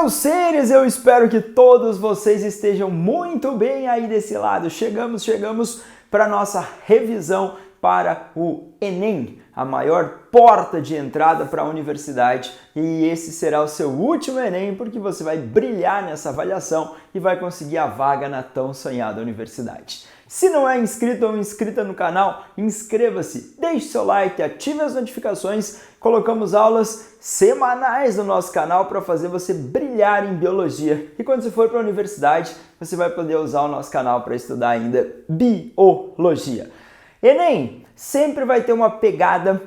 Meus seres, eu espero que todos vocês estejam muito bem aí desse lado. Chegamos para a nossa revisão para o Enem, a maior porta de entrada para a universidade, e esse será o seu último Enem, porque você vai brilhar nessa avaliação e vai conseguir a vaga na tão sonhada universidade. Se não é inscrito ou inscrita no canal, inscreva-se, deixe seu like, ative as notificações. Colocamos aulas semanais no nosso canal para fazer você brilhar em biologia. E quando você for para a universidade, você vai poder usar o nosso canal para estudar ainda biologia. Enem sempre vai ter uma pegada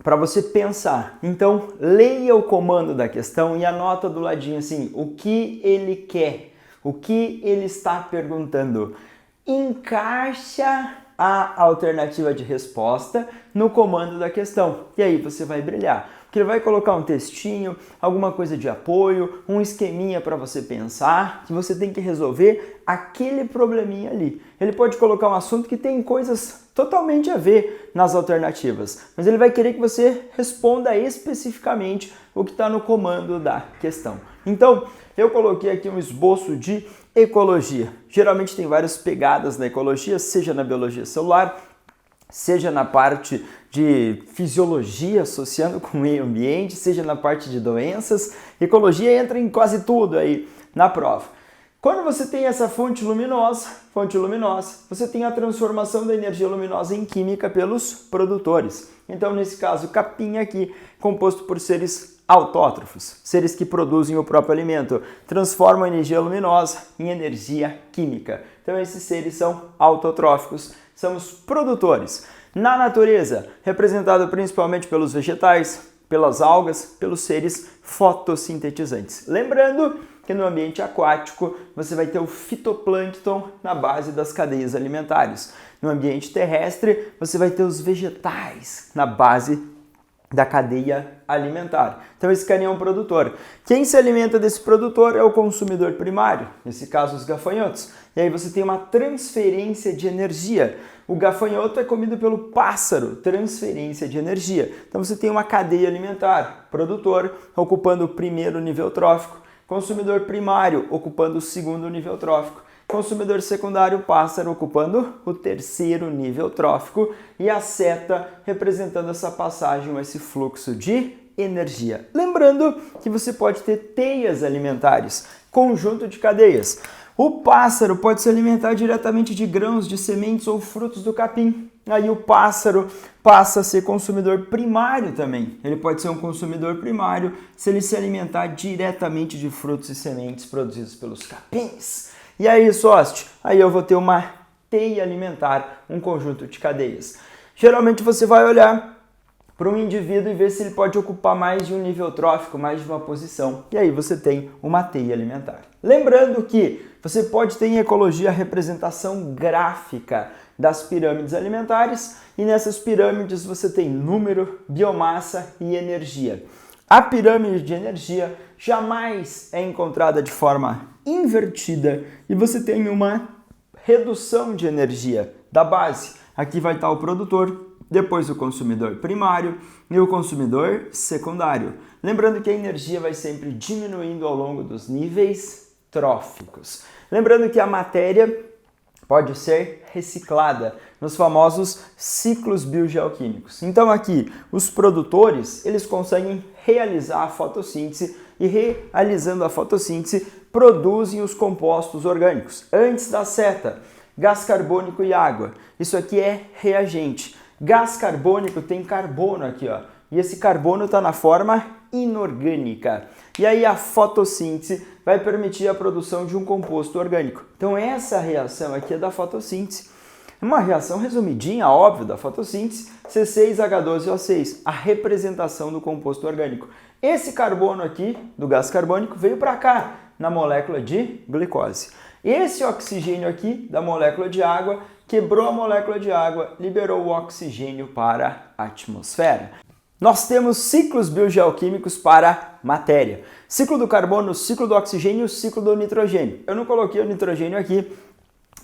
para você pensar. Então, leia o comando da questão e anota do ladinho assim, o que ele quer, o que ele está perguntando. Encaixa a alternativa de resposta no comando da questão. E aí você vai brilhar. Porque ele vai colocar um textinho, alguma coisa de apoio, um esqueminha para você pensar, que você tem que resolver aquele probleminha ali. Ele pode colocar um assunto que tem coisas totalmente a ver nas alternativas, mas ele vai querer que você responda especificamente o que está no comando da questão. Então, eu coloquei aqui um esboço de ecologia. Geralmente tem várias pegadas na ecologia, seja na biologia celular, seja na parte de fisiologia associando com o meio ambiente, seja na parte de doenças. Ecologia entra em quase tudo aí na prova. Quando você tem essa fonte luminosa, você tem a transformação da energia luminosa em química pelos produtores. Então, nesse caso, o capim aqui, composto por seres autótrofos, seres que produzem o próprio alimento, transformam a energia luminosa em energia química. Então, esses seres são autotróficos, são os produtores. Na natureza, representado principalmente pelos vegetais, pelas algas, pelos seres fotossintetizantes. Lembrando que no ambiente aquático você vai ter o fitoplâncton na base das cadeias alimentares. No ambiente terrestre você vai ter os vegetais na base da cadeia alimentar. Então esse carinha é um produtor. Quem se alimenta desse produtor é o consumidor primário, nesse caso os gafanhotos. E aí você tem uma transferência de energia. O gafanhoto é comido pelo pássaro, transferência de energia. Então você tem uma cadeia alimentar, produtor ocupando o primeiro nível trófico, consumidor primário ocupando o segundo nível trófico, consumidor secundário, pássaro, ocupando o terceiro nível trófico e a seta representando essa passagem, esse fluxo de energia. Lembrando que você pode ter teias alimentares, conjunto de cadeias. O pássaro pode se alimentar diretamente de grãos, de sementes ou frutos do capim. Aí o pássaro passa a ser consumidor primário também. Ele pode ser um consumidor primário se ele se alimentar diretamente de frutos e sementes produzidos pelos capins. E aí, sócio, aí eu vou ter uma teia alimentar, um conjunto de cadeias. Geralmente você vai olhar para um indivíduo e ver se ele pode ocupar mais de um nível trófico, mais de uma posição. E aí você tem uma teia alimentar. Lembrando que você pode ter em ecologia a representação gráfica das pirâmides alimentares e nessas pirâmides você tem número, biomassa e energia. A pirâmide de energia jamais é encontrada de forma invertida e você tem uma redução de energia da base. Aqui vai estar o produtor, depois o consumidor primário e o consumidor secundário. Lembrando que a energia vai sempre diminuindo ao longo dos níveis tróficos. Lembrando que a matéria pode ser reciclada nos famosos ciclos biogeoquímicos. Então aqui, os produtores, eles conseguem realizar a fotossíntese e realizando a fotossíntese, produzem os compostos orgânicos. Antes da seta, gás carbônico e água. Isso aqui é reagente. Gás carbônico tem carbono aqui, ó. E esse carbono está na forma inorgânica. E aí a fotossíntese vai permitir a produção de um composto orgânico. Então essa reação aqui é da fotossíntese. Uma reação resumidinha, óbvio, da fotossíntese, C6H12O6, a representação do composto orgânico. Esse carbono aqui, do gás carbônico, veio para cá, na molécula de glicose. Esse oxigênio aqui, da molécula de água, quebrou a molécula de água, liberou o oxigênio para a atmosfera. Nós temos ciclos biogeoquímicos para matéria. Ciclo do carbono, ciclo do oxigênio, ciclo do nitrogênio. Eu não coloquei o nitrogênio aqui,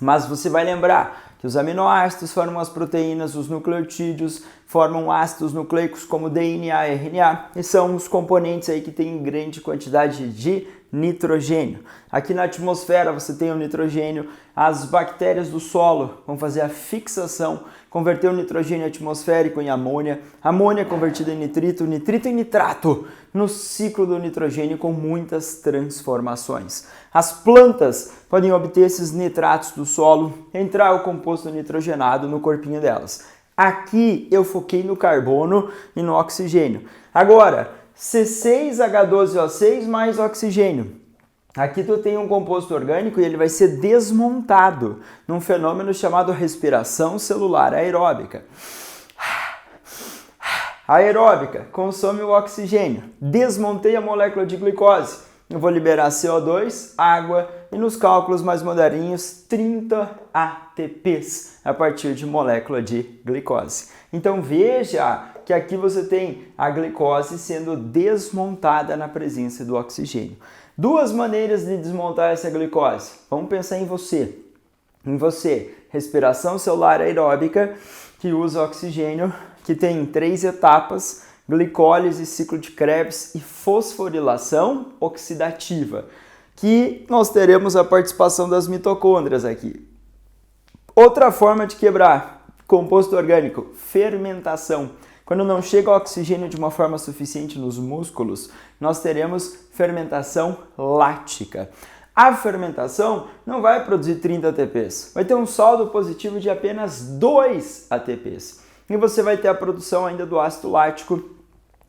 mas você vai lembrar que os aminoácidos formam as proteínas, os nucleotídeos formam ácidos nucleicos como DNA e RNA, e são os componentes aí que têm grande quantidade de nitrogênio. Aqui na atmosfera você tem o nitrogênio, as bactérias do solo vão fazer a fixação, converter o nitrogênio atmosférico em amônia, amônia convertida em nitrito, nitrito em nitrato, no ciclo do nitrogênio com muitas transformações. As plantas podem obter esses nitratos do solo, entrar o composto nitrogenado no corpinho delas. Aqui eu foquei no carbono e no oxigênio. Agora, C6H12O6 mais oxigênio. Aqui tu tem um composto orgânico e ele vai ser desmontado num fenômeno chamado respiração celular aeróbica. Aeróbica, consome o oxigênio. Desmontei a molécula de glicose. Eu vou liberar CO2, água e nos cálculos mais moderninhos 30 ATPs a partir de molécula de glicose. Então veja que aqui você tem a glicose sendo desmontada na presença do oxigênio. Duas maneiras de desmontar essa glicose. Vamos pensar em você. Respiração celular aeróbica, que usa oxigênio, que tem 3 etapas: glicólise, ciclo de Krebs e fosforilação oxidativa, que nós teremos a participação das mitocôndrias aqui. Outra forma de quebrar composto orgânico, fermentação. Quando não chega oxigênio de uma forma suficiente nos músculos, nós teremos fermentação lática. A fermentação não vai produzir 30 ATPs, vai ter um saldo positivo de apenas 2 ATPs. E você vai ter a produção ainda do ácido lático,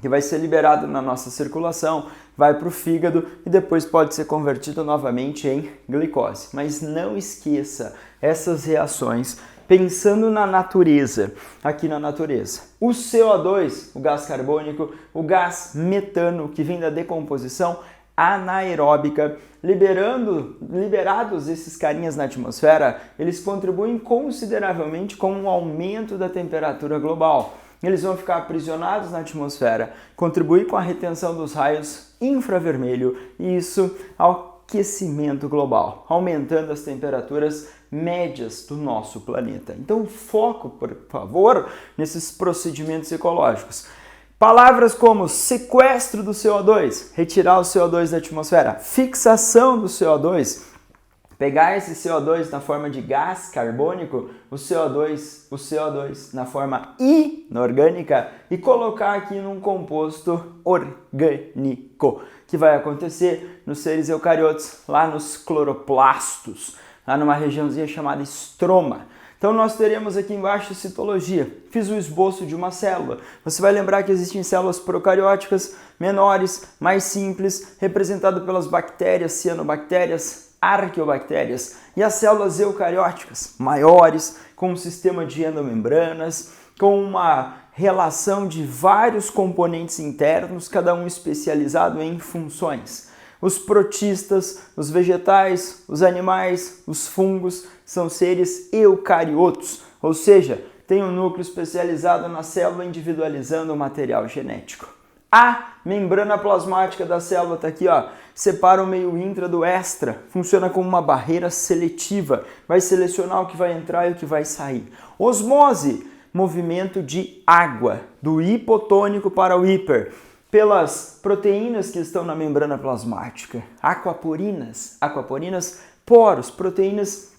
que vai ser liberado na nossa circulação, vai para o fígado e depois pode ser convertido novamente em glicose. Mas não esqueça essas reações pensando na natureza, aqui na natureza. O CO2, o gás carbônico, o gás metano, que vem da decomposição anaeróbica, liberados esses carinhas na atmosfera, eles contribuem consideravelmente com o aumento da temperatura global. Eles vão ficar aprisionados na atmosfera, contribuir com a retenção dos raios infravermelho e isso ao aquecimento global, aumentando as temperaturas médias do nosso planeta. Então, foco, por favor, nesses procedimentos ecológicos. Palavras como sequestro do CO2, retirar o CO2 da atmosfera, fixação do CO2, pegar esse CO2 na forma de gás carbônico, o CO2 na forma inorgânica e colocar aqui num composto orgânico, que vai acontecer nos seres eucariotos, lá nos cloroplastos, lá numa regiãozinha chamada estroma. Então nós teremos aqui embaixo citologia. Fiz o esboço de uma célula. Você vai lembrar que existem células procarióticas menores, mais simples, representado pelas bactérias, cianobactérias, arqueobactérias, e as células eucarióticas, maiores, com um sistema de endomembranas, com uma relação de vários componentes internos, cada um especializado em funções. Os protistas, os vegetais, os animais, os fungos são seres eucariotos, ou seja, tem um núcleo especializado na célula individualizando o material genético. A membrana plasmática da célula está aqui, ó, separa o meio intra do extra, funciona como uma barreira seletiva, vai selecionar o que vai entrar e o que vai sair. Osmose, movimento de água, do hipotônico para o hiper, pelas proteínas que estão na membrana plasmática, aquaporinas, poros, proteínas,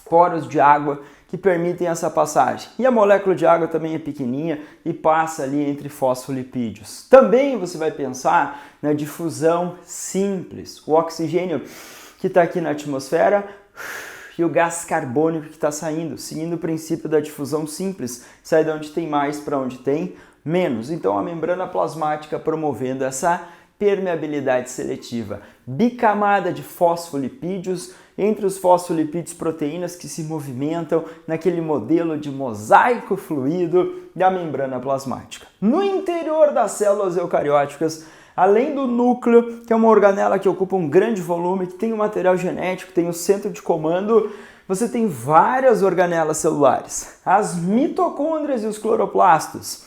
poros de água que permitem essa passagem. E a molécula de água também é pequenininha e passa ali entre fosfolipídios. Também você vai pensar na difusão simples, o oxigênio que está aqui na atmosfera e o gás carbônico que está saindo, seguindo o princípio da difusão simples, sai de onde tem mais para onde tem menos. Então a membrana plasmática promovendo essa permeabilidade seletiva, bicamada de fosfolipídios, entre os fosfolipídios proteínas que se movimentam naquele modelo de mosaico fluido da membrana plasmática. No interior das células eucarióticas, além do núcleo, que é uma organela que ocupa um grande volume, que tem o material genético, tem o centro de comando, você tem várias organelas celulares, as mitocôndrias e os cloroplastos.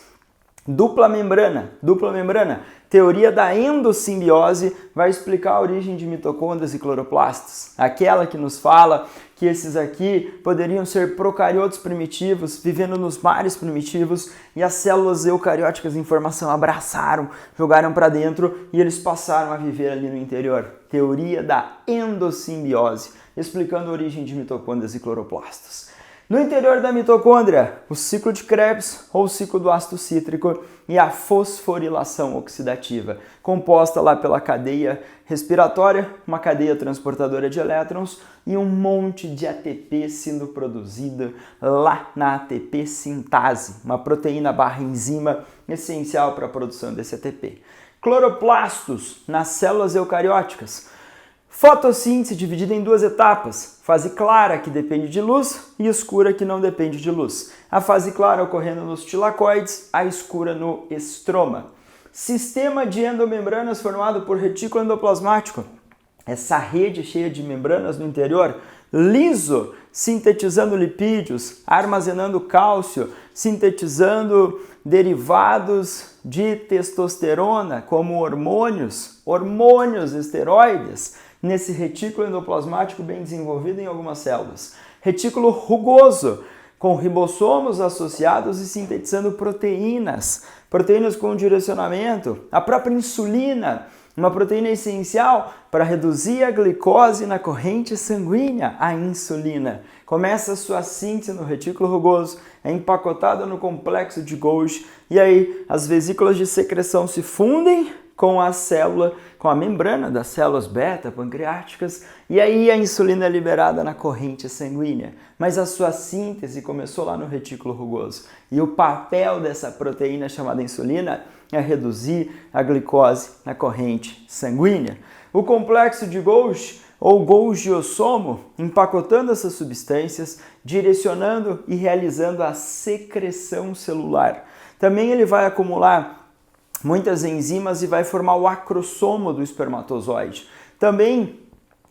Dupla membrana. Teoria da endossimbiose vai explicar a origem de mitocôndrias e cloroplastos. Aquela que nos fala que esses aqui poderiam ser procariotos primitivos, vivendo nos mares primitivos, e as células eucarióticas em formação abraçaram, jogaram para dentro e eles passaram a viver ali no interior. Teoria da endossimbiose, explicando a origem de mitocôndrias e cloroplastos. No interior da mitocôndria, o ciclo de Krebs ou ciclo do ácido cítrico e a fosforilação oxidativa, composta lá pela cadeia respiratória, uma cadeia transportadora de elétrons e um monte de ATP sendo produzida lá na ATP sintase, uma proteína barra enzima essencial para a produção desse ATP. Cloroplastos nas células eucarióticas. Fotossíntese dividida em duas etapas, fase clara que depende de luz e escura que não depende de luz. A fase clara ocorrendo nos tilacoides, a escura no estroma. Sistema de endomembranas formado por retículo endoplasmático. Essa rede cheia de membranas no interior, liso, sintetizando lipídios, armazenando cálcio, sintetizando derivados de testosterona, como hormônios, esteroides, nesse retículo endoplasmático bem desenvolvido em algumas células. Retículo rugoso, com ribossomos associados e sintetizando proteínas com direcionamento, a própria insulina, uma proteína essencial para reduzir a glicose na corrente sanguínea, a insulina. Começa a sua síntese no retículo rugoso, é empacotada no complexo de Golgi e aí as vesículas de secreção se fundem com a célula, com a membrana das células beta-pancreáticas e aí a insulina é liberada na corrente sanguínea. Mas a sua síntese começou lá no retículo rugoso e o papel dessa proteína chamada insulina é reduzir a glicose na corrente sanguínea. O complexo de Golgi ou Golgiossomo, empacotando essas substâncias, direcionando e realizando a secreção celular. Também ele vai acumular muitas enzimas e vai formar o acrossomo do espermatozoide. Também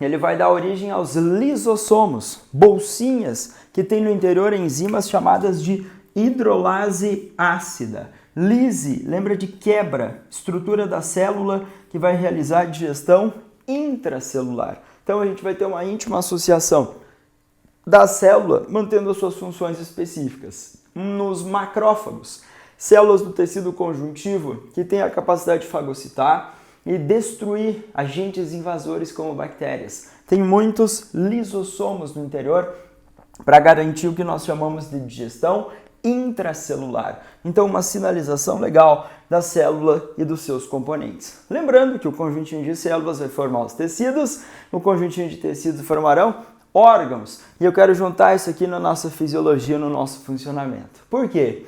ele vai dar origem aos lisossomos, bolsinhas que tem no interior enzimas chamadas de hidrolase ácida. Lise, lembra de quebra, estrutura da célula que vai realizar a digestão intracelular. Então a gente vai ter uma íntima associação da célula mantendo as suas funções específicas. Nos macrófagos, células do tecido conjuntivo que têm a capacidade de fagocitar e destruir agentes invasores como bactérias. Tem muitos lisossomos no interior para garantir o que nós chamamos de digestão intracelular. Então, uma sinalização legal da célula e dos seus componentes. Lembrando que o conjuntinho de células vai formar os tecidos, o conjuntinho de tecidos formarão órgãos. E eu quero juntar isso aqui na nossa fisiologia, no nosso funcionamento. Por quê?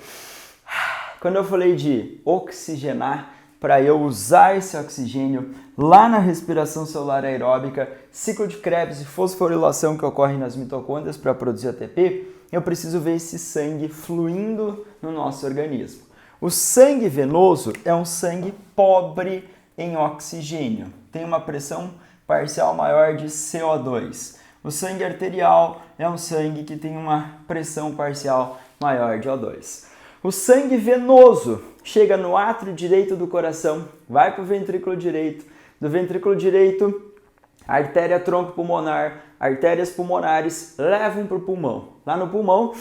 Quando eu falei de oxigenar, para eu usar esse oxigênio lá na respiração celular aeróbica, ciclo de Krebs e fosforilação que ocorre nas mitocôndrias para produzir ATP, eu preciso ver esse sangue fluindo no nosso organismo. O sangue venoso é um sangue pobre em oxigênio, tem uma pressão parcial maior de CO2. O sangue arterial é um sangue que tem uma pressão parcial maior de O2. O sangue venoso chega no átrio direito do coração, vai para o ventrículo direito, do ventrículo direito, artéria tronco-pulmonar, artérias pulmonares levam para o pulmão. Lá no pulmão,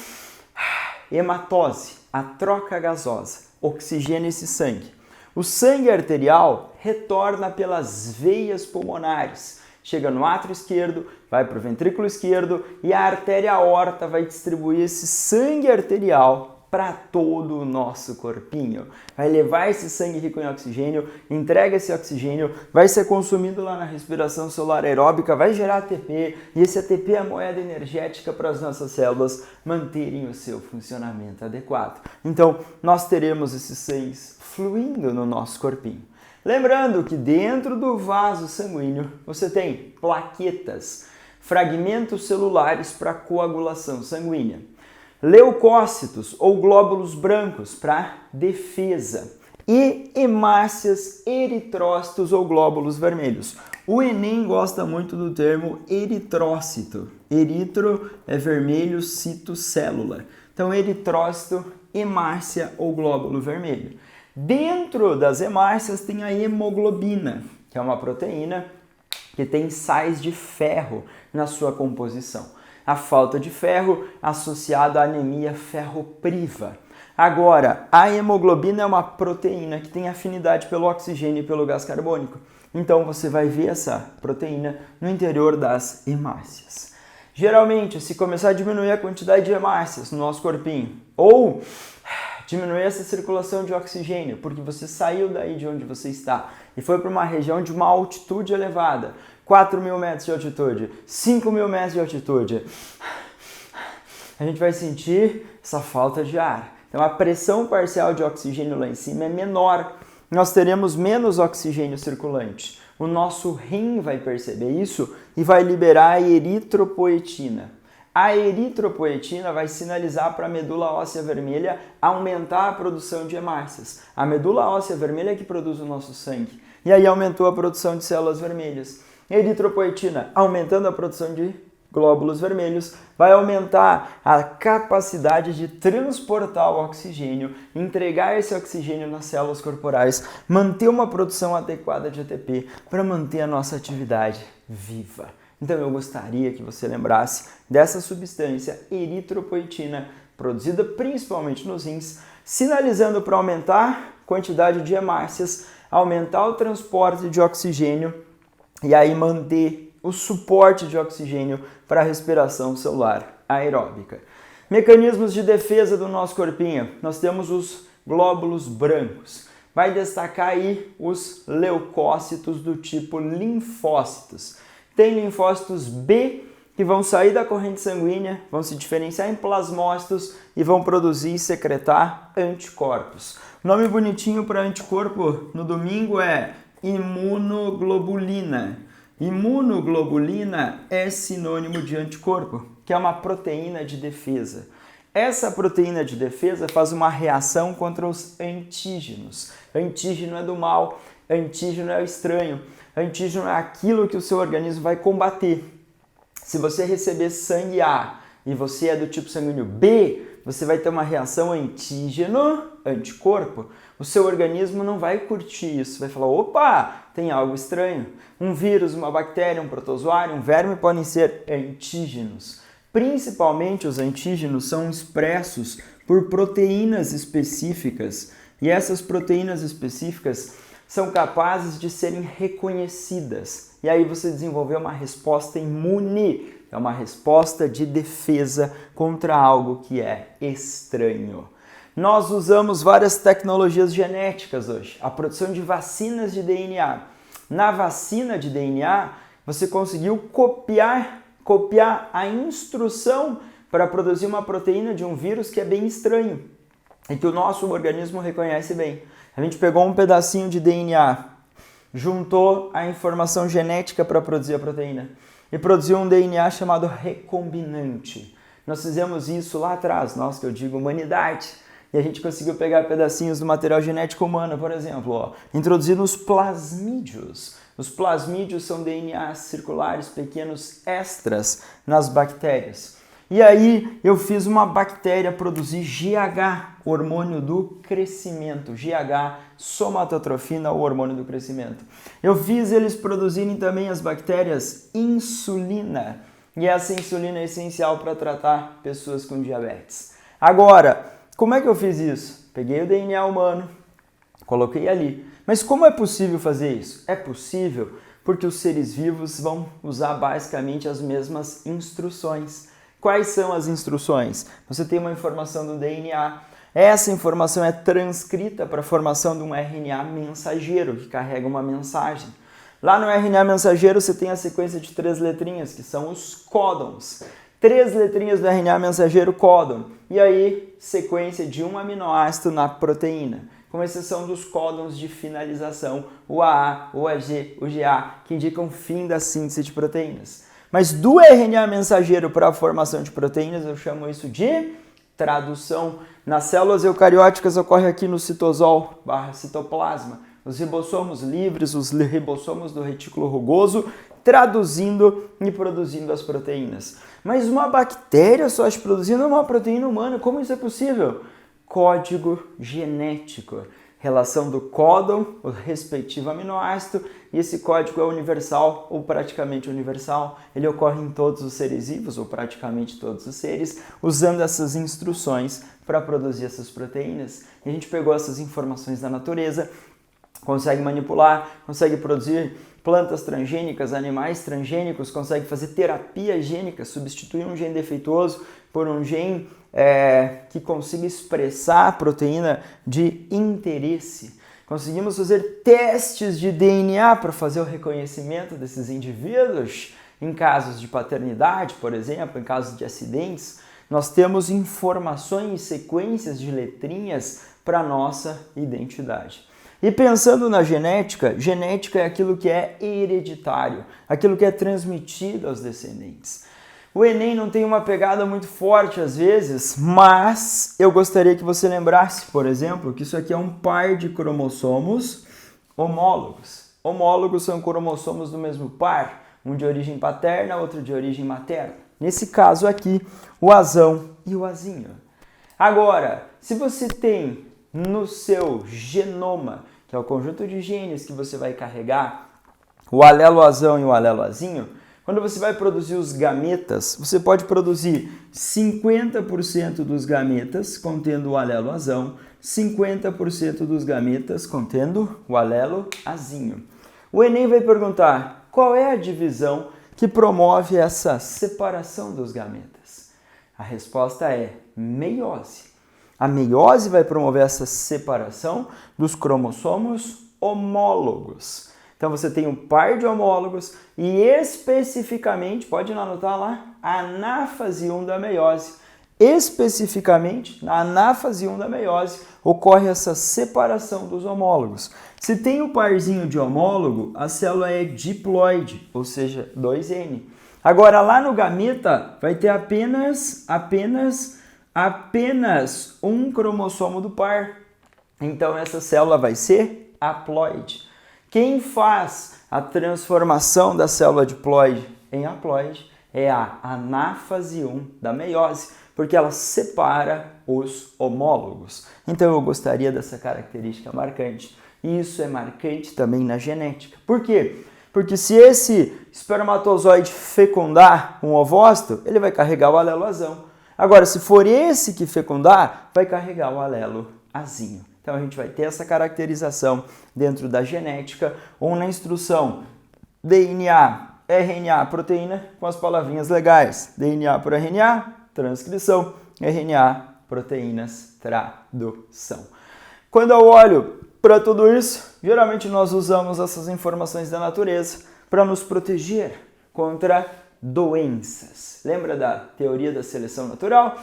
hematose, a troca gasosa, oxigena esse sangue. O sangue arterial retorna pelas veias pulmonares, chega no átrio esquerdo, vai para o ventrículo esquerdo e a artéria aorta vai distribuir esse sangue arterial para todo o nosso corpinho. Vai levar esse sangue rico em oxigênio, entrega esse oxigênio, vai ser consumido lá na respiração celular aeróbica, vai gerar ATP, e esse ATP é a moeda energética para as nossas células manterem o seu funcionamento adequado. Então, nós teremos esses sangue fluindo no nosso corpinho. Lembrando que dentro do vaso sanguíneo você tem plaquetas, fragmentos celulares para coagulação sanguínea. Leucócitos ou glóbulos brancos para defesa e hemácias, eritrócitos ou glóbulos vermelhos. O Enem gosta muito do termo eritrócito. Eritro é vermelho, cito, célula. Então, eritrócito, hemácia ou glóbulo vermelho. Dentro das hemácias tem a hemoglobina, que é uma proteína que tem sais de ferro na sua composição. A falta de ferro associada à anemia ferropriva. Agora, a hemoglobina é uma proteína que tem afinidade pelo oxigênio e pelo gás carbônico. Então você vai ver essa proteína no interior das hemácias. Geralmente, se começar a diminuir a quantidade de hemácias no nosso corpinho, ou diminuir essa circulação de oxigênio, porque você saiu daí de onde você está e foi para uma região de uma altitude elevada, 4.000 metros de altitude, 5.000 metros de altitude, a gente vai sentir essa falta de ar. Então a pressão parcial de oxigênio lá em cima é menor, nós teremos menos oxigênio circulante. O nosso rim vai perceber isso e vai liberar a eritropoetina. A eritropoetina vai sinalizar para a medula óssea vermelha aumentar a produção de hemácias. A medula óssea vermelha é que produz o nosso sangue. E aí aumentou a produção de células vermelhas. Eritropoetina, aumentando a produção de glóbulos vermelhos, vai aumentar a capacidade de transportar o oxigênio, entregar esse oxigênio nas células corporais, manter uma produção adequada de ATP para manter a nossa atividade viva. Então eu gostaria que você lembrasse dessa substância eritropoetina, produzida principalmente nos rins, sinalizando para aumentar a quantidade de hemácias, aumentar o transporte de oxigênio e aí manter o suporte de oxigênio para a respiração celular aeróbica. Mecanismos de defesa do nosso corpinho. Nós temos os glóbulos brancos. Vai destacar aí os leucócitos do tipo linfócitos. Tem linfócitos B que vão sair da corrente sanguínea, vão se diferenciar em plasmócitos e vão produzir e secretar anticorpos. O nome bonitinho para anticorpo no domingo é imunoglobulina. Imunoglobulina é sinônimo de anticorpo, que é uma proteína de defesa. Essa proteína de defesa faz uma reação contra os antígenos. Antígeno é do mal, antígeno é o estranho, antígeno é aquilo que o seu organismo vai combater. Se você receber sangue A e você é do tipo sanguíneo B, você vai ter uma reação antígeno-anticorpo. O seu organismo não vai curtir isso, vai falar, opa, tem algo estranho. Um vírus, uma bactéria, um protozoário, um verme podem ser antígenos. Principalmente os antígenos são expressos por proteínas específicas e essas proteínas específicas são capazes de serem reconhecidas. E aí você desenvolveu uma resposta imune, é uma resposta de defesa contra algo que é estranho. Nós usamos várias tecnologias genéticas hoje, a produção de vacinas de DNA. Na vacina de DNA, você conseguiu copiar a instrução para produzir uma proteína de um vírus que é bem estranho e que o nosso organismo reconhece bem. A gente pegou um pedacinho de DNA, juntou a informação genética para produzir a proteína e produziu um DNA chamado recombinante. Nós fizemos isso lá atrás, nós que eu digo humanidade, e a gente conseguiu pegar pedacinhos do material genético humano, por exemplo, introduzir nos plasmídios. Os plasmídios são DNAs circulares pequenos extras nas bactérias. E aí eu fiz uma bactéria produzir GH, hormônio do crescimento. GH, somatotrofina, o hormônio do crescimento. Eu fiz eles produzirem também as bactérias insulina. E essa insulina é essencial para tratar pessoas com diabetes. Agora, como é que eu fiz isso? Peguei o DNA humano, coloquei ali. Mas como é possível fazer isso? É possível porque os seres vivos vão usar basicamente as mesmas instruções. Quais são as instruções? Você tem uma informação do DNA. Essa informação é transcrita para a formação de um RNA mensageiro, que carrega uma mensagem. Lá no RNA mensageiro você tem a sequência de 3 letrinhas, que são os códons. 3 letrinhas do RNA mensageiro códon. E aí, sequência de um aminoácido na proteína, com exceção dos códons de finalização, o AA, o AG, o GA, que indicam o fim da síntese de proteínas. Mas do RNA mensageiro para a formação de proteínas, eu chamo isso de tradução. Nas células eucarióticas ocorre aqui no citosol/citoplasma. Os ribossomos livres, os ribossomos do retículo rugoso, traduzindo e produzindo as proteínas. Mas uma bactéria só produzindo uma proteína humana, como isso é possível? Código genético. relação do códon, o respectivo aminoácido, e esse código é universal ou praticamente universal. Ele ocorre em todos os seres vivos, ou praticamente todos os seres, usando essas instruções para produzir essas proteínas. E a gente pegou essas informações da natureza, consegue manipular, consegue produzir plantas transgênicas, animais transgênicos, consegue fazer terapia gênica, substituir um gene defeituoso por um gene que consiga expressar a proteína de interesse. Conseguimos fazer testes de DNA para fazer o reconhecimento desses indivíduos em casos de paternidade, por exemplo, em casos de acidentes. Nós temos informações, sequências de letrinhas para a nossa identidade. E pensando na genética, genética é aquilo que é hereditário, aquilo que é transmitido aos descendentes. O Enem não tem uma pegada muito forte às vezes, mas eu gostaria que você lembrasse, por exemplo, que isso aqui é um par de cromossomos homólogos. Homólogos são cromossomos do mesmo par, um de origem paterna, outro de origem materna. Nesse caso aqui, o azão e o azinho. Agora, se você tem no seu genoma, que é o conjunto de genes que você vai carregar, o alelo azão e o alelo azinho, quando você vai produzir os gametas, você pode produzir 50% dos gametas contendo o alelo azão, 50% dos gametas contendo o alelo azinho. O Enem vai perguntar qual é a divisão que promove essa separação dos gametas. A resposta é meiose. A meiose vai promover essa separação dos cromossomos homólogos. Então você tem um par de homólogos e especificamente, pode anotar lá, a anáfase 1 da meiose. Especificamente, na anáfase 1 da meiose, ocorre essa separação dos homólogos. Se tem um parzinho de homólogo, a célula é diploide, ou seja, 2N. Agora lá no gameta vai ter apenas um cromossomo do par. Então essa célula vai ser haploide. Quem faz a transformação da célula diploide em haploide é a anáfase 1 da meiose, porque ela separa os homólogos. Então eu gostaria dessa característica marcante. E isso é marcante também na genética. Por quê? Porque se esse espermatozoide fecundar um ovócito, ele vai carregar o alelo azão. Agora, se for esse que fecundar, vai carregar o alelo azinho. Então a gente vai ter essa caracterização dentro da genética ou na instrução DNA, RNA, proteína, com as palavrinhas legais. DNA por RNA, transcrição, RNA, proteínas, tradução. Quando eu olho para tudo isso, geralmente nós usamos essas informações da natureza para nos proteger contra doenças. Lembra da teoria da seleção natural?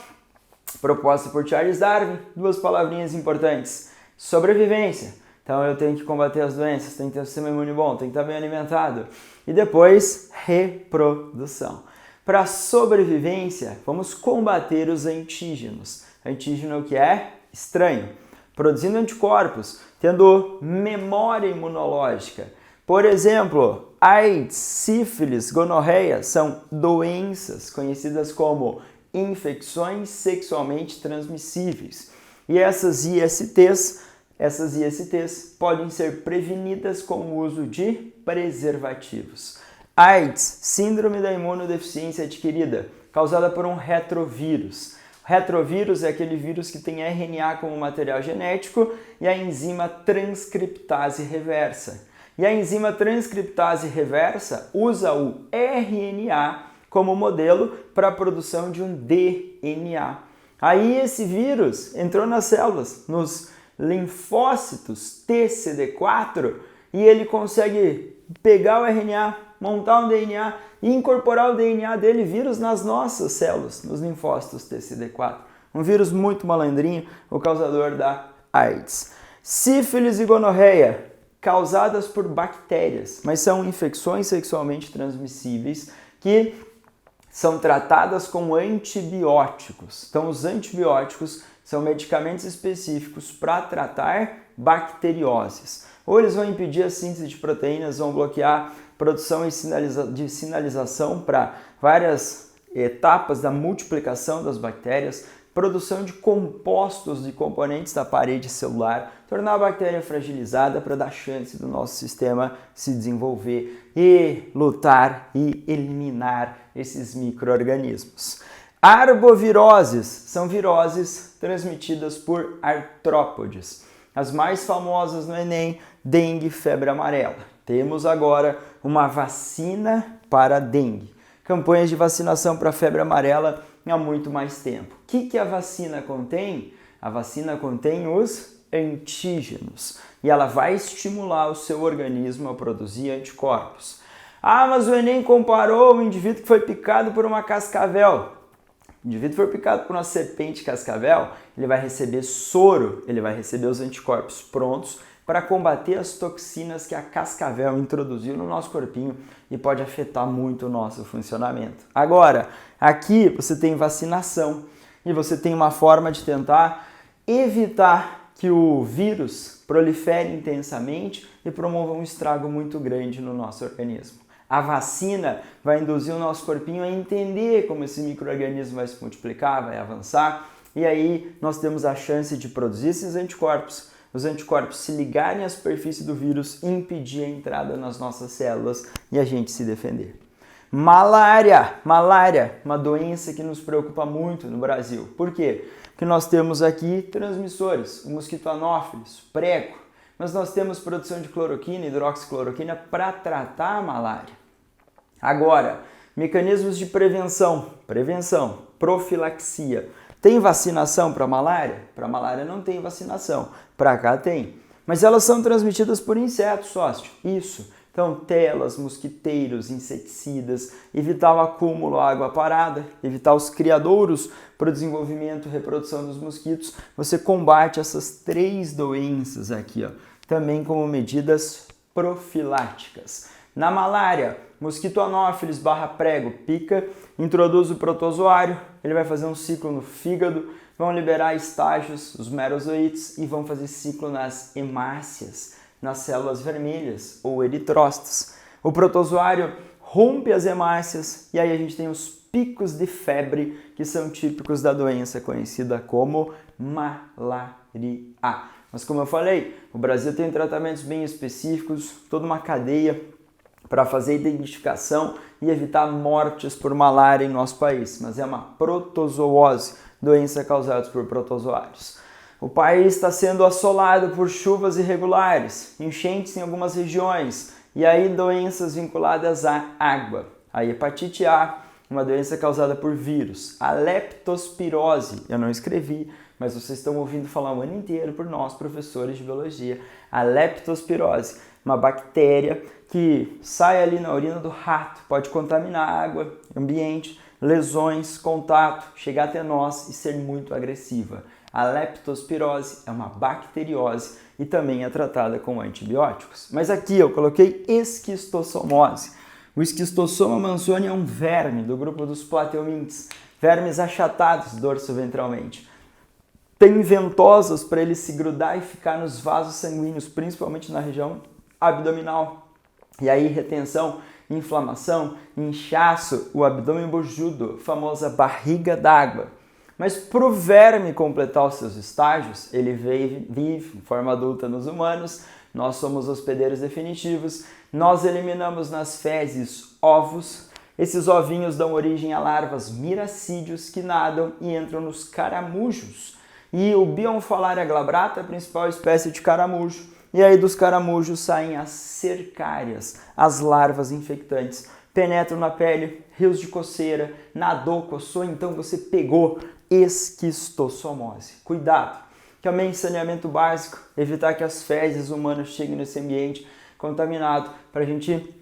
Proposta por Charles Darwin, duas palavrinhas importantes. Sobrevivência. Então eu tenho que combater as doenças, tenho que ter um sistema imune bom, tenho que estar bem alimentado. E depois, reprodução. Para sobrevivência, vamos combater os antígenos. Antígeno é o que é estranho. Produzindo anticorpos, tendo memória imunológica. Por exemplo, AIDS, sífilis, gonorreia são doenças conhecidas como infecções sexualmente transmissíveis. E essas ISTs podem ser prevenidas com o uso de preservativos. AIDS, síndrome da imunodeficiência adquirida, causada por um retrovírus. Retrovírus é aquele vírus que tem RNA como material genético e a enzima transcriptase reversa. E a enzima transcriptase reversa usa o RNA como modelo para a produção de um DNA. Aí esse vírus entrou nas células, nos linfócitos TCD4, e ele consegue pegar o RNA, montar um DNA e incorporar o DNA dele, vírus, nas nossas células, nos linfócitos TCD4. Um vírus muito malandrinho, o causador da AIDS. Sífilis e gonorreia, causadas por bactérias, mas são infecções sexualmente transmissíveis que são tratadas com antibióticos. Então, os antibióticos são medicamentos específicos para tratar bacterioses. Ou eles vão impedir a síntese de proteínas, vão bloquear produção de sinalização para várias etapas da multiplicação das bactérias, produção de compostos de componentes da parede celular, tornar a bactéria fragilizada para dar chance do nosso sistema se desenvolver e lutar e eliminar esses micro-organismos. Arboviroses são viroses transmitidas por artrópodes. As mais famosas no Enem, dengue e febre amarela. Temos agora uma vacina para dengue. Campanhas de vacinação para febre amarela há muito mais tempo. O que a vacina contém? A vacina contém os antígenos e ela vai estimular o seu organismo a produzir anticorpos. Ah, mas o Enem comparou o indivíduo que foi picado por uma cascavel. O indivíduo foi picado por uma serpente cascavel, ele vai receber soro, ele vai receber os anticorpos prontos para combater as toxinas que a cascavel introduziu no nosso corpinho e pode afetar muito o nosso funcionamento. Agora, aqui você tem vacinação e você tem uma forma de tentar evitar que o vírus prolifere intensamente e promova um estrago muito grande no nosso organismo. A vacina vai induzir o nosso corpinho a entender como esse micro-organismo vai se multiplicar, vai avançar, e aí nós temos a chance de produzir esses anticorpos, os anticorpos se ligarem à superfície do vírus e impedir a entrada nas nossas células e a gente se defender. Malária, uma doença que nos preocupa muito no Brasil. Por quê? Porque nós temos aqui transmissores, o mosquito anófilis, prego, mas nós temos produção de cloroquina e hidroxicloroquina para tratar a malária. Agora, mecanismos de prevenção, profilaxia. Tem vacinação para malária? Para malária não tem vacinação, para cá tem. Mas elas são transmitidas por insetos, sócio. Isso. Então, telas, mosquiteiros, inseticidas, evitar o acúmulo de água parada, evitar os criadouros para o desenvolvimento e reprodução dos mosquitos. Você combate essas 3 doenças aqui, ó, também como medidas profiláticas. Na malária, mosquito anófilis /prego pica, introduz o protozoário, ele vai fazer um ciclo no fígado, vão liberar estágios, os merozoítos, e vão fazer ciclo nas hemácias, nas células vermelhas ou eritrócitos. O protozoário rompe as hemácias e aí a gente tem os picos de febre que são típicos da doença conhecida como malária. Mas como eu falei, o Brasil tem tratamentos bem específicos, toda uma cadeia para fazer identificação e evitar mortes por malária em nosso país, mas é uma protozoose, doença causada por protozoários. O país está sendo assolado por chuvas irregulares, enchentes em algumas regiões e aí doenças vinculadas à água. A hepatite A, uma doença causada por vírus. A leptospirose, eu não escrevi, mas vocês estão ouvindo falar o ano inteiro por nós, professores de biologia. A leptospirose, uma bactéria que sai ali na urina do rato, pode contaminar a água, ambiente, lesões, contato, chegar até nós e ser muito agressiva. A leptospirose é uma bacteriose e também é tratada com antibióticos. Mas aqui eu coloquei esquistossomose. O esquistossoma mansoni é um verme do grupo dos plateumintes, vermes achatados dorso-ventralmente. Tem ventosas para ele se grudar e ficar nos vasos sanguíneos, principalmente na região abdominal. E aí retenção, inflamação, inchaço, o abdômen bujudo, famosa barriga d'água. Mas para o verme completar os seus estágios, ele vive em forma adulta nos humanos, nós somos hospedeiros definitivos, nós eliminamos nas fezes ovos, esses ovinhos dão origem a larvas miracídeos que nadam e entram nos caramujos. E o Bionfalaria glabrata é a principal espécie de caramujo. E aí dos caramujos saem as cercárias, as larvas infectantes. Penetram na pele, rios de coceira, nadou, coçou, então você pegou esquistossomose. Cuidado! Também saneamento básico, evitar que as fezes humanas cheguem nesse ambiente contaminado para a gente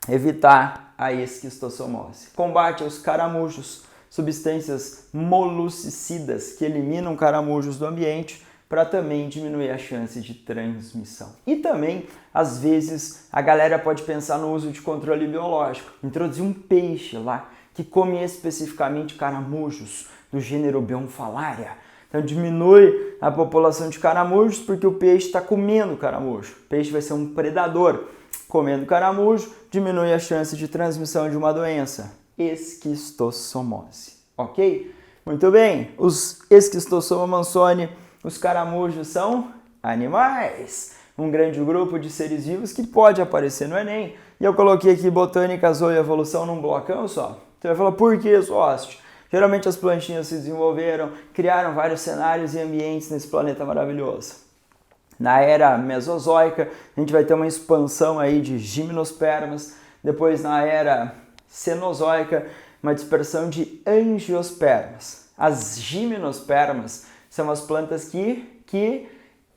evitar a esquistossomose. Combate aos caramujos, substâncias moluscicidas que eliminam caramujos do ambiente para também diminuir a chance de transmissão. E também, às vezes, a galera pode pensar no uso de controle biológico. Introduzir um peixe lá que come especificamente caramujos do gênero Bionfalaria. Então diminui a população de caramujos porque o peixe está comendo caramujo. O peixe vai ser um predador. Comendo caramujo, diminui a chance de transmissão de uma doença, esquistossomose. Ok? Muito bem, os Esquistossoma mansoni, os caramujos são animais. Um grande grupo de seres vivos que pode aparecer no Enem. E eu coloquei aqui botânica, zoa e evolução num blocão só. Você vai falar, por que, Sócio? Geralmente as plantinhas se desenvolveram, criaram vários cenários e ambientes nesse planeta maravilhoso. Na era mesozoica, a gente vai ter uma expansão aí de gimnospermas. Depois, na era cenozoica, uma dispersão de angiospermas. As gimnospermas são as plantas que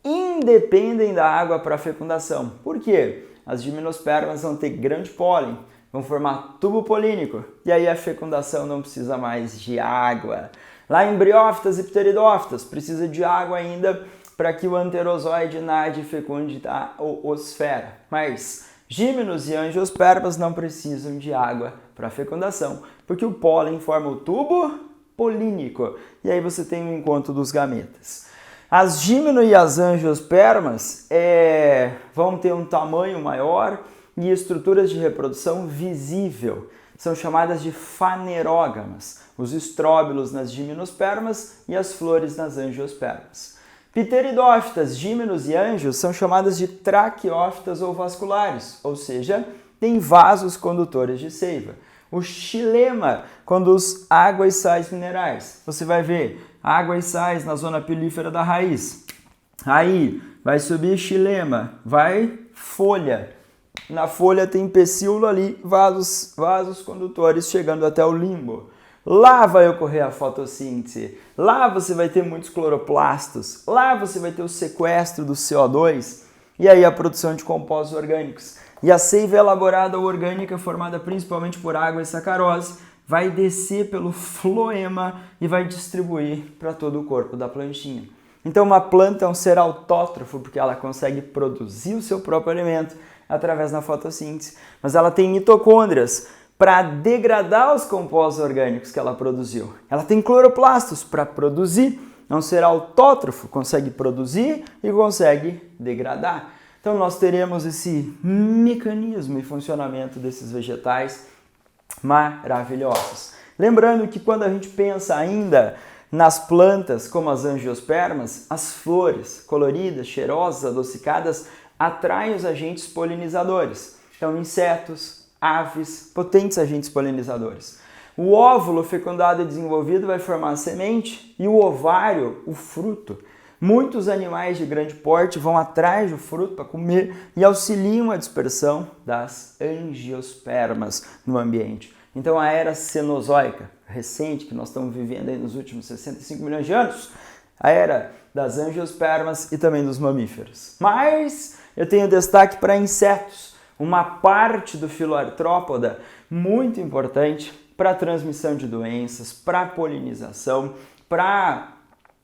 independem da água para fecundação. Por quê? As gimnospermas vão ter grande pólen, vão formar tubo polínico e aí a fecundação não precisa mais de água. Lá em briófitas e pteridófitas precisa de água ainda para que o anterozoide nade e fecunde a oosfera. Mas gímenos e angiospermas não precisam de água para fecundação, porque o pólen forma o tubo polínico e aí você tem o encontro dos gametas. As gímeno e as angiospermas vão ter um tamanho maior e estruturas de reprodução visível. São chamadas de fanerógamas, os estróbilos nas gimnospermas e as flores nas angiospermas. Pteridófitas, gímenos e angios são chamadas de traqueófitas ou vasculares, ou seja, tem vasos condutores de seiva. O xilema conduz água e sais minerais. Você vai ver água e sais na zona pilífera da raiz. Aí vai subir xilema, vai folha. Na folha tem pecíolo ali, vasos condutores chegando até o limbo. Lá vai ocorrer a fotossíntese. Lá você vai ter muitos cloroplastos. Lá você vai ter o sequestro do CO2 e aí a produção de compostos orgânicos. E a seiva elaborada ou orgânica, formada principalmente por água e sacarose, vai descer pelo floema e vai distribuir para todo o corpo da plantinha. Então uma planta é um ser autótrofo porque ela consegue produzir o seu próprio alimento através da fotossíntese, mas ela tem mitocôndrias para degradar os compostos orgânicos que ela produziu. Ela tem cloroplastos para produzir, é um ser autótrofo, consegue produzir e consegue degradar. Então nós teremos esse mecanismo e funcionamento desses vegetais maravilhosos. Lembrando que quando a gente pensa ainda nas plantas como as angiospermas, as flores coloridas, cheirosas, adocicadas atraem os agentes polinizadores. Então insetos, aves, potentes agentes polinizadores. O óvulo fecundado e desenvolvido vai formar a semente e o ovário, o fruto. Muitos animais de grande porte vão atrás do fruto para comer e auxiliam a dispersão das angiospermas no ambiente. Então a era cenozoica, recente, que nós estamos vivendo aí nos últimos 65 milhões de anos, a era das angiospermas e também dos mamíferos. Mas eu tenho destaque para insetos, uma parte do filoartrópoda muito importante para a transmissão de doenças, para a polinização, para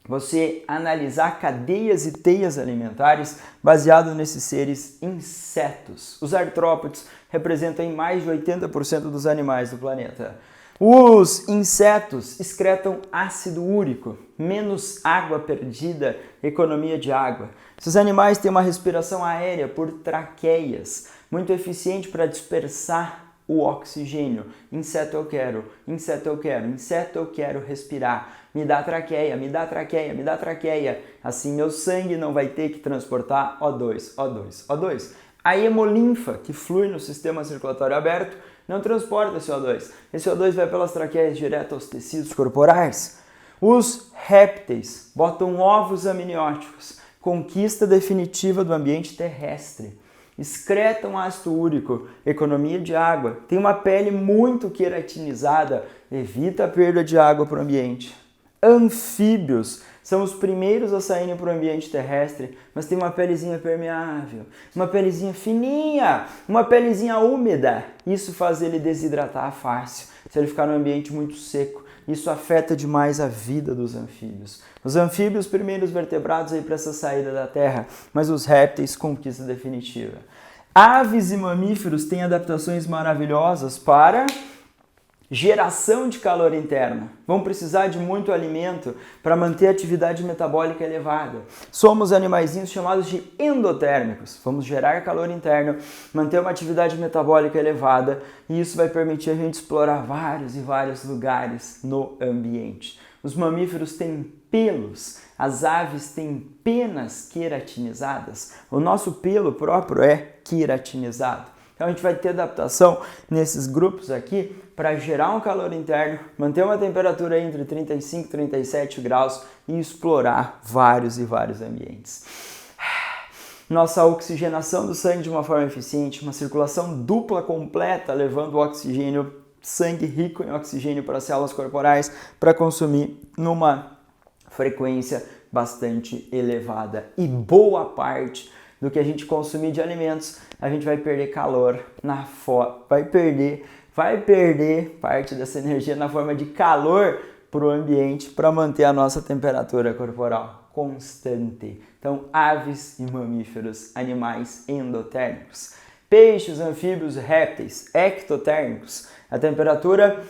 você analisar cadeias e teias alimentares baseado nesses seres insetos. Os artrópodes representam mais de 80% dos animais do planeta. Os insetos excretam ácido úrico, menos água perdida, economia de água. Esses animais têm uma respiração aérea por traqueias, muito eficiente para dispersar o oxigênio. Inseto eu quero, inseto eu quero, inseto eu quero respirar. Me dá traqueia, me dá traqueia, me dá traqueia. Assim meu sangue não vai ter que transportar O2, O2, O2. A hemolinfa, que flui no sistema circulatório aberto, não transporta esse O2. Esse O2 vai pelas traqueias direto aos tecidos corporais. Os répteis botam ovos amnióticos, conquista definitiva do ambiente terrestre. Excretam ácido úrico, economia de água, tem uma pele muito queratinizada, evita a perda de água para o ambiente. Anfíbios são os primeiros a saírem para o ambiente terrestre, mas tem uma pelezinha permeável, uma pelezinha fininha, uma pelezinha úmida. Isso faz ele desidratar fácil, se ele ficar num ambiente muito seco. Isso afeta demais a vida dos anfíbios. Os anfíbios, primeiros vertebrados aí para essa saída da Terra, mas os répteis, conquista definitiva. Aves e mamíferos têm adaptações maravilhosas para geração de calor interna. Vão precisar de muito alimento para manter a atividade metabólica elevada. Somos animaizinhos chamados de endotérmicos. Vamos gerar calor interno, manter uma atividade metabólica elevada e isso vai permitir a gente explorar vários e vários lugares no ambiente. Os mamíferos têm pelos, as aves têm penas queratinizadas. O nosso pelo próprio é queratinizado. Então a gente vai ter adaptação nesses grupos aqui para gerar um calor interno, manter uma temperatura entre 35 e 37 graus e explorar vários e vários ambientes. Nossa oxigenação do sangue de uma forma eficiente, uma circulação dupla completa, levando o oxigênio, sangue rico em oxigênio para as células corporais, para consumir numa frequência bastante elevada. E boa parte do que a gente consumir de alimentos, a gente vai perder calor vai perder parte dessa energia na forma de calor para o ambiente para manter a nossa temperatura corporal constante. Então, aves e mamíferos, animais endotérmicos. Peixes, anfíbios, répteis, ectotérmicos. A temperatura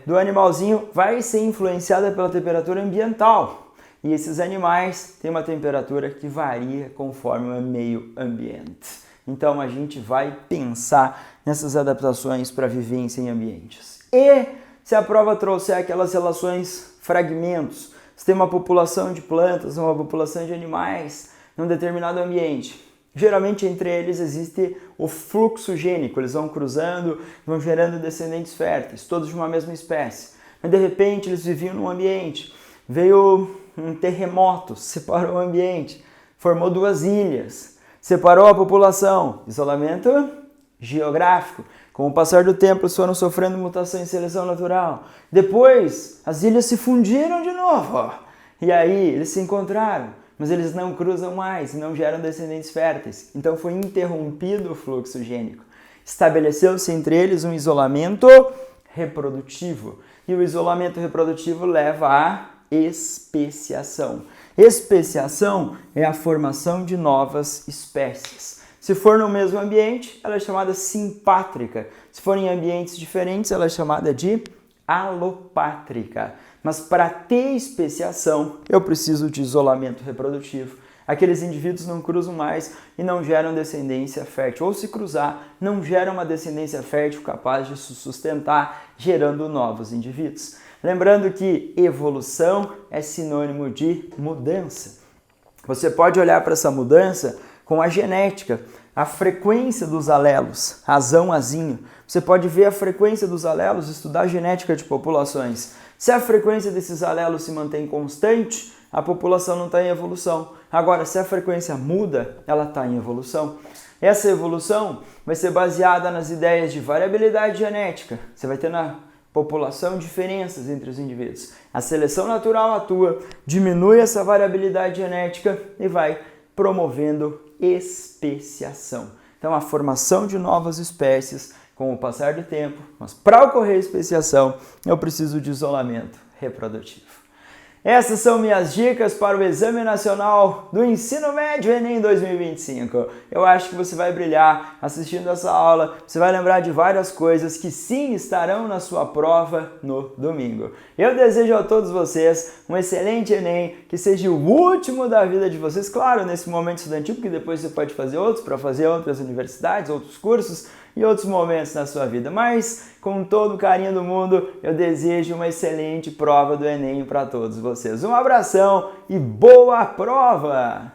do animalzinho vai ser influenciada pela temperatura ambiental. E esses animais têm uma temperatura que varia conforme o meio ambiente. Então a gente vai pensar nessas adaptações para vivência em ambientes. E se a prova trouxer aquelas relações, fragmentos, se tem uma população de plantas, uma população de animais num determinado ambiente, geralmente entre eles existe o fluxo gênico, eles vão cruzando, vão gerando descendentes férteis, todos de uma mesma espécie. Mas de repente eles viviam num ambiente, veio um terremoto, separou o ambiente, formou duas ilhas, separou a população, isolamento geográfico. Com o passar do tempo, eles foram sofrendo mutação e seleção natural. Depois, as ilhas se fundiram de novo. E aí, eles se encontraram, mas eles não cruzam mais e não geram descendentes férteis. Então, foi interrompido o fluxo gênico. Estabeleceu-se entre eles um isolamento reprodutivo. E o isolamento reprodutivo leva à especiação. Especiação é a formação de novas espécies. Se for no mesmo ambiente, ela é chamada simpátrica. Se for em ambientes diferentes, ela é chamada de alopátrica. Mas para ter especiação, eu preciso de isolamento reprodutivo. Aqueles indivíduos não cruzam mais e não geram descendência fértil. Ou se cruzar, não geram uma descendência fértil capaz de se sustentar, gerando novos indivíduos. Lembrando que evolução é sinônimo de mudança. Você pode olhar para essa mudança com a genética, a frequência dos alelos, azão, azinho. Você pode ver a frequência dos alelos, estudar a genética de populações. Se a frequência desses alelos se mantém constante, a população não está em evolução. Agora, se a frequência muda, ela está em evolução. Essa evolução vai ser baseada nas ideias de variabilidade genética. Você vai ter na população diferenças entre os indivíduos. A seleção natural atua, diminui essa variabilidade genética e vai promovendo especiação. Então, a formação de novas espécies com o passar do tempo, mas para ocorrer especiação, eu preciso de isolamento reprodutivo. Essas são minhas dicas para o Exame Nacional do Ensino Médio Enem 2025. Eu acho que você vai brilhar assistindo essa aula, você vai lembrar de várias coisas que sim estarão na sua prova no domingo. Eu desejo a todos vocês um excelente Enem, que seja o último da vida de vocês, claro, nesse momento estudantil, porque depois você pode fazer outros para fazer outras universidades, outros cursos e outros momentos na sua vida. Mas, com todo o carinho do mundo, eu desejo uma excelente prova do Enem para todos vocês. Um abração e boa prova!